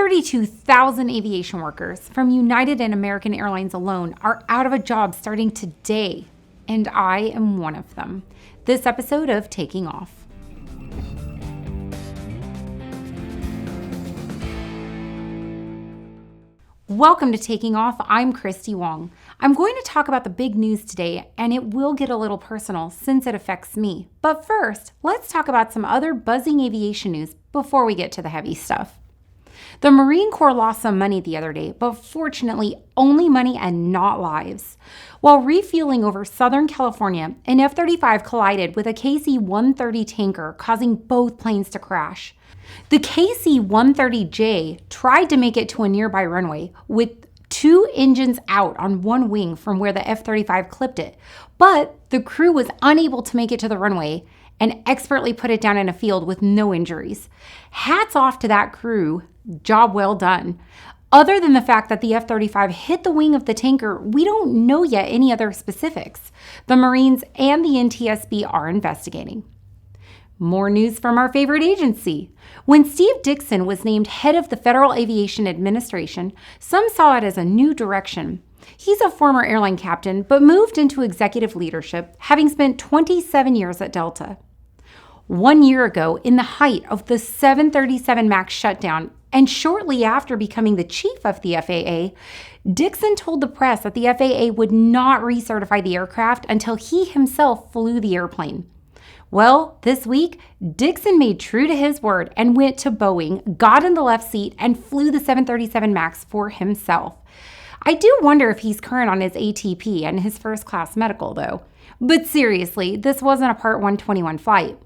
32,000 aviation workers from United and American Airlines alone are out of a job starting today, and I am one of them. This episode of Taking Off. Welcome to Taking Off. I'm Christy Wong. I'm going to talk about the big news today, and it will get a little personal since it affects me. But first, let's talk about some other buzzing aviation news before we get to the heavy stuff. The Marine Corps lost some money the other day, but fortunately only money and not lives. While refueling over Southern California, an F-35 collided with a KC-130 tanker, causing both planes to crash. The KC-130J tried to make it to a nearby runway with two engines out on one wing from where the F-35 clipped it, but the crew was unable to make it to the runway and expertly put it down in a field with no injuries. Hats off to that crew. Job well done. Other than the fact that the F-35 hit the wing of the tanker, we don't know yet any other specifics. The Marines and the NTSB are investigating. More news from our favorite agency. When Steve Dickson was named head of the Federal Aviation Administration, some saw it as a new direction. He's a former airline captain, but moved into executive leadership, having spent 27 years at Delta. 1 year ago, in the height of the 737 MAX shutdown, and shortly after becoming the chief of the FAA, Dickson told the press that the FAA would not recertify the aircraft until he himself flew the airplane. Well, this week, Dickson made true to his word and went to Boeing, got in the left seat, and flew the 737 MAX for himself. I do wonder if he's current on his ATP and his first-class medical, though. But seriously, this wasn't a Part 121 flight.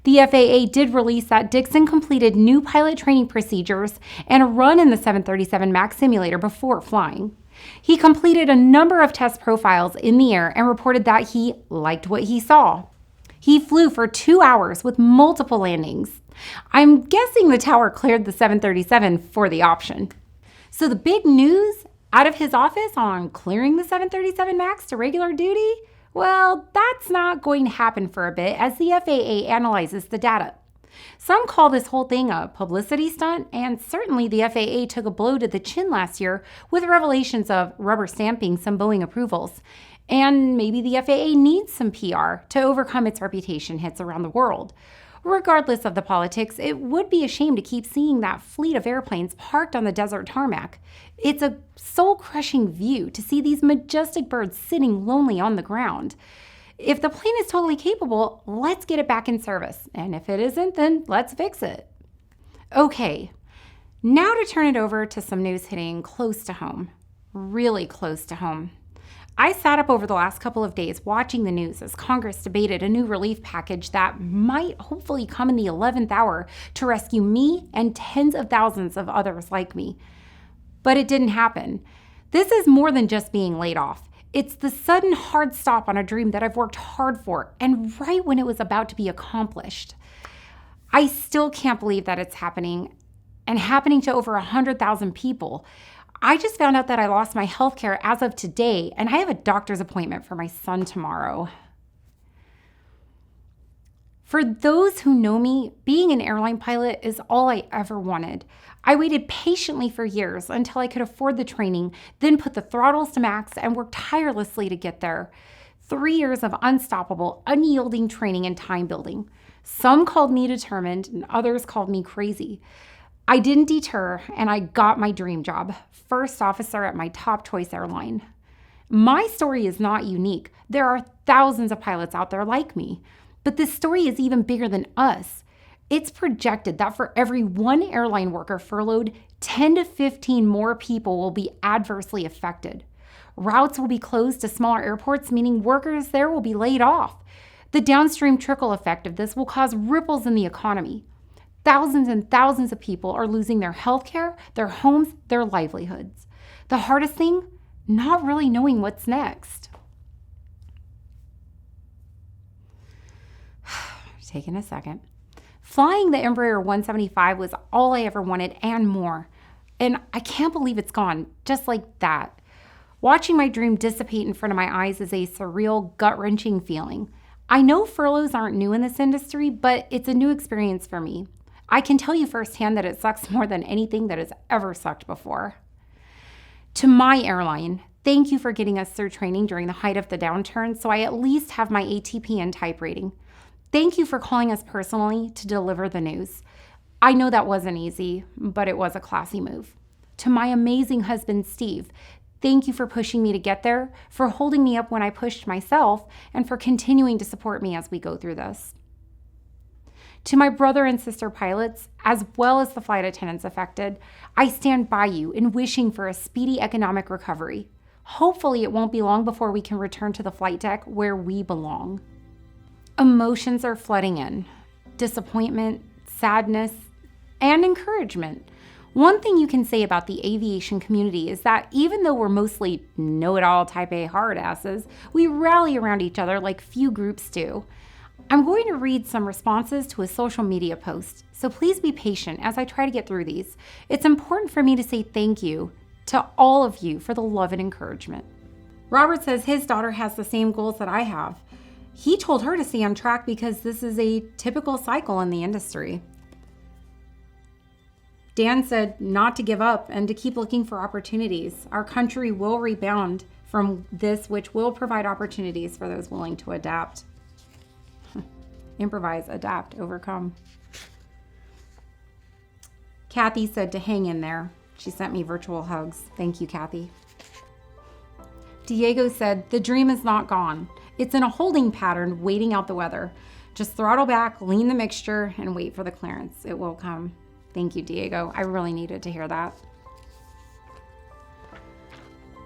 The FAA did release that Dickson completed new pilot training procedures and a run in the 737 MAX simulator before flying. He completed a number of test profiles in the air and reported that he liked what he saw. He flew for 2 hours with multiple landings. I'm guessing the tower cleared the 737 for the option. So the big news out of his office on clearing the 737 MAX to regular duty? Well, that's not going to happen for a bit as the FAA analyzes the data. Some call this whole thing a publicity stunt, and certainly the FAA took a blow to the chin last year with revelations of rubber stamping some Boeing approvals. And maybe the FAA needs some PR to overcome its reputation hits around the world. Regardless of the politics, it would be a shame to keep seeing that fleet of airplanes parked on the desert tarmac. It's a soul-crushing view to see these majestic birds sitting lonely on the ground. If the plane is totally capable, let's get it back in service. And if it isn't, then let's fix it. Okay, now to turn it over to some news hitting close to home. Really close to home. I sat up over the last couple of days watching the news as Congress debated a new relief package that might hopefully come in the 11th hour to rescue me and tens of thousands of others like me. But it didn't happen. This is more than just being laid off. It's the sudden hard stop on a dream that I've worked hard for, and right when it was about to be accomplished. I still can't believe that it's happening, and happening to over 100,000 people. I just found out that I lost my health care as of today, and I have a doctor's appointment for my son tomorrow. For those who know me, being an airline pilot is all I ever wanted. I waited patiently for years until I could afford the training, then put the throttles to max and worked tirelessly to get there. 3 years of unstoppable, unyielding training and time building. Some called me determined, and others called me crazy. I didn't deter, and I got my dream job, first officer at my top choice airline. My story is not unique. There are thousands of pilots out there like me, but this story is even bigger than us. It's projected that for every one airline worker furloughed, 10 to 15 more people will be adversely affected. Routes will be closed to smaller airports, meaning workers there will be laid off. The downstream trickle effect of this will cause ripples in the economy. Thousands and thousands of people are losing their health care, their homes, their livelihoods. The hardest thing? Not really knowing what's next. Taking a second. Flying the Embraer 175 was all I ever wanted and more. And I can't believe it's gone, just like that. Watching my dream dissipate in front of my eyes is a surreal, gut-wrenching feeling. I know furloughs aren't new in this industry, but it's a new experience for me. I can tell you firsthand that it sucks more than anything that has ever sucked before. To my airline, thank you for getting us through training during the height of the downturn so I at least have my ATP and type rating. Thank you for calling us personally to deliver the news. I know that wasn't easy, but it was a classy move. To my amazing husband, Steve, thank you for pushing me to get there, for holding me up when I pushed myself, and for continuing to support me as we go through this. To my brother and sister pilots, as well as the flight attendants affected, I stand by you in wishing for a speedy economic recovery. Hopefully it won't be long before we can return to the flight deck where we belong. Emotions are flooding in. Disappointment, sadness, and encouragement. One thing you can say about the aviation community is that even though we're mostly know-it-all type A hard asses, we rally around each other like few groups do. I'm going to read some responses to a social media post, so please be patient as I try to get through these. It's important for me to say thank you to all of you for the love and encouragement. Robert says his daughter has the same goals that I have. He told her to stay on track because this is a typical cycle in the industry. Dan said not to give up and to keep looking for opportunities. Our country will rebound from this, which will provide opportunities for those willing to adapt. Improvise, adapt, overcome. Kathy said to hang in there. She sent me virtual hugs. Thank you, Kathy. Diego said, the dream is not gone. It's in a holding pattern, waiting out the weather. Just throttle back, lean the mixture, and wait for the clearance. It will come. Thank you, Diego. I really needed to hear that.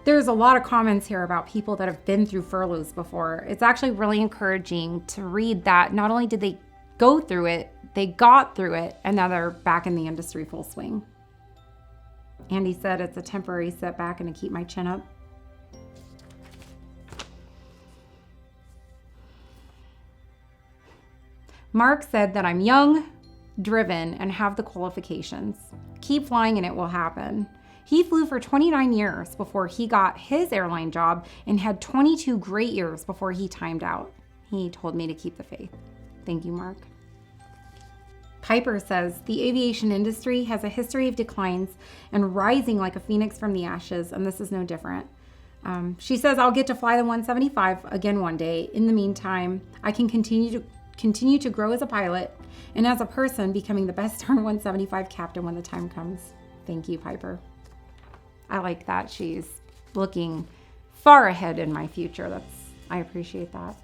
There's a lot of comments here about people that have been through furloughs before. It's actually really encouraging to read that not only did they go through it, they got through it, and now they're back in the industry full swing. Andy said it's a temporary setback and to keep my chin up. Mark said that I'm young, driven, and have the qualifications. Keep flying and it will happen. He flew for 29 years before he got his airline job and had 22 great years before he timed out. He told me to keep the faith. Thank you, Mark. Piper says, the aviation industry has a history of declines and rising like a phoenix from the ashes, and this is no different. She says, I'll get to fly the 175 again one day. In the meantime, I can continue to grow as a pilot and as a person, becoming the best darn 175 captain when the time comes. Thank you, Piper. I like that. She's looking far ahead in my future. I appreciate that.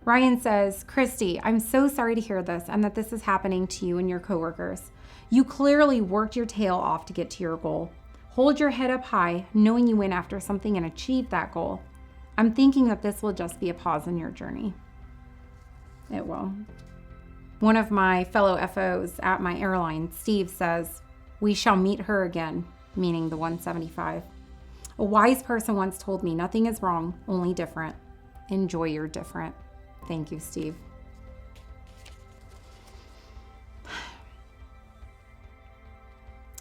Ryan says, Christy, I'm so sorry to hear this and that this is happening to you and your coworkers. You clearly worked your tail off to get to your goal. Hold your head up high, knowing you went after something and achieved that goal. I'm thinking that this will just be a pause in your journey. It will. One of my fellow FOs at my airline, Steve, says, we shall meet her again, meaning the 175. A wise person once told me, nothing is wrong, only different. Enjoy your different. Thank you, Steve.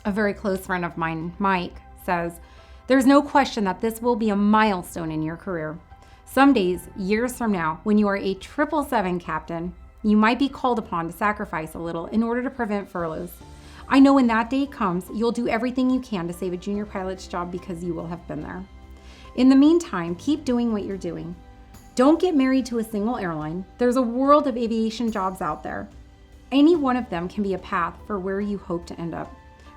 A very close friend of mine, Mike, says, there's no question that this will be a milestone in your career. Some days, years from now, when you are a 777 captain, you might be called upon to sacrifice a little in order to prevent furloughs. I know when that day comes, you'll do everything you can to save a junior pilot's job because you will have been there. In the meantime, keep doing what you're doing. Don't get married to a single airline. There's a world of aviation jobs out there. Any one of them can be a path for where you hope to end up.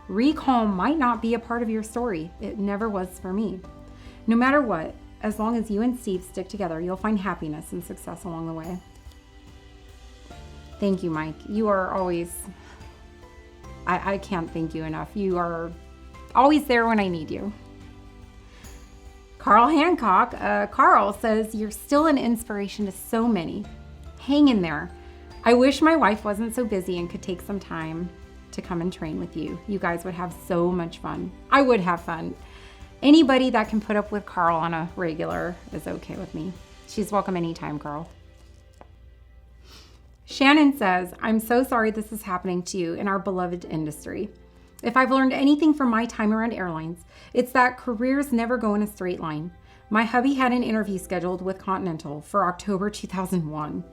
Recall might not be a part of your story. It never was for me. No matter what, as long as you and Steve stick together, you'll find happiness and success along the way. Thank you, Mike. You are always... I can't thank you enough. You are always there when I need you. Carl Hancock. Carl says, you're still an inspiration to so many. Hang in there. I wish my wife wasn't so busy and could take some time to come and train with you. You guys would have so much fun. I would have fun. Anybody that can put up with Carl on a regular is okay with me. She's welcome anytime, Carl. Shannon says, I'm so sorry this is happening to you in our beloved industry. If I've learned anything from my time around airlines, it's that careers never go in a straight line. My hubby had an interview scheduled with Continental for October 2001.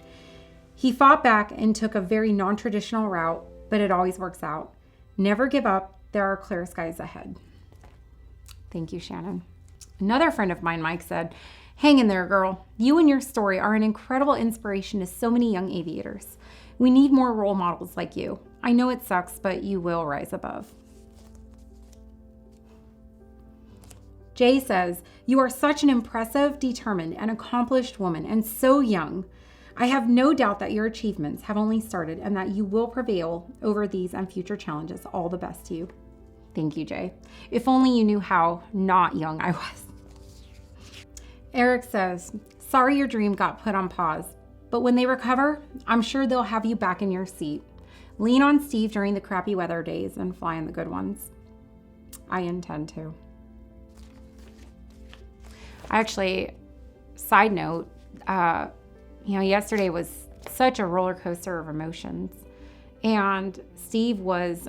He fought back and took a very non-traditional route, but it always works out. Never give up. There are clear skies ahead. Thank you, Shannon. Another friend of mine, Mike, said, hang in there, girl. You and your story are an incredible inspiration to so many young aviators. We need more role models like you. I know it sucks, but you will rise above. Jay says, you are such an impressive, determined, and accomplished woman, and so young. I have no doubt that your achievements have only started and that you will prevail over these and future challenges. All the best to you. Thank you, Jay. If only you knew how not young I was. Eric says, sorry your dream got put on pause, but when they recover, I'm sure they'll have you back in your seat. Lean on Steve during the crappy weather days and fly in the good ones. I intend to. Side note, yesterday was such a roller coaster of emotions. And Steve was,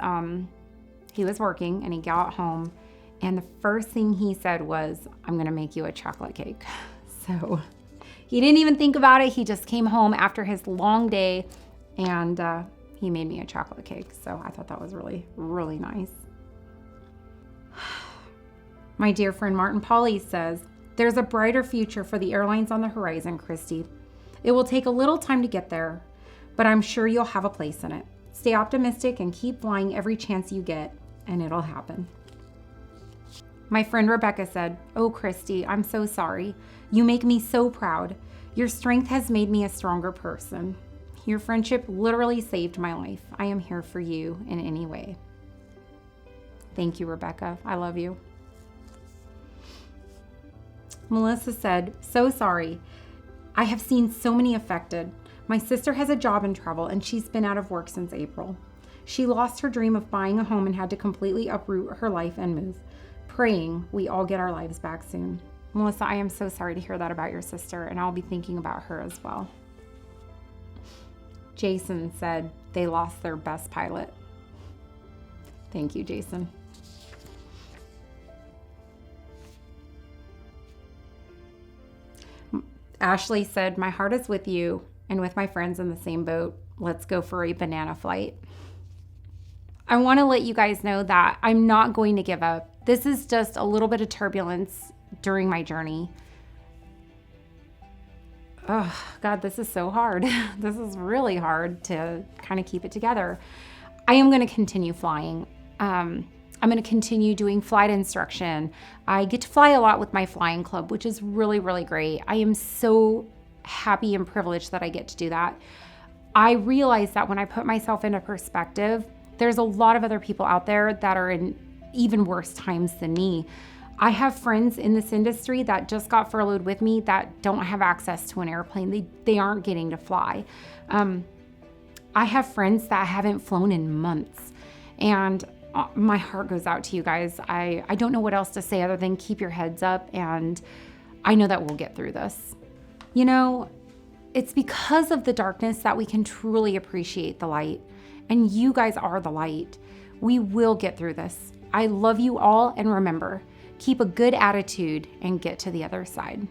he was working and he got home. And the first thing he said was, I'm going to make you a chocolate cake. So he didn't even think about it. He just came home after his long day and he made me a chocolate cake. So I thought that was really, really nice. My dear friend Martin Pauly says, there's a brighter future for the airlines on the horizon, Christy. It will take a little time to get there, but I'm sure you'll have a place in it. Stay optimistic and keep flying every chance you get, and it'll happen. My friend Rebecca said, oh, Christy, I'm so sorry. You make me so proud. Your strength has made me a stronger person. Your friendship literally saved my life. I am here for you in any way. Thank you, Rebecca. I love you. Melissa said, so sorry. I have seen so many affected. My sister has a job in travel and she's been out of work since April. She lost her dream of buying a home and had to completely uproot her life and move. Praying we all get our lives back soon. Melissa, I am so sorry to hear that about your sister, and I'll be thinking about her as well. Jason said they lost their best pilot. Thank you, Jason. Ashley said, my heart is with you and with my friends in the same boat. Let's go for a banana flight. I want to let you guys know that I'm not going to give up. This is just a little bit of turbulence during my journey. Oh, God, this is so hard. This is really hard to kind of keep it together. I am going to continue flying. I'm going to continue doing flight instruction. I get to fly a lot with my flying club, which is really, really great. I am so happy and privileged that I get to do that. I realize that when I put myself into perspective, there's a lot of other people out there that are in even worse times than me. I have friends in this industry that just got furloughed with me that don't have access to an airplane. They aren't getting to fly. I have friends that haven't flown in months, and my heart goes out to you guys. I don't know what else to say other than keep your heads up, and I know that we'll get through this. You know, it's because of the darkness that we can truly appreciate the light, and you guys are the light. We will get through this. I love you all, and remember, keep a good attitude and get to the other side.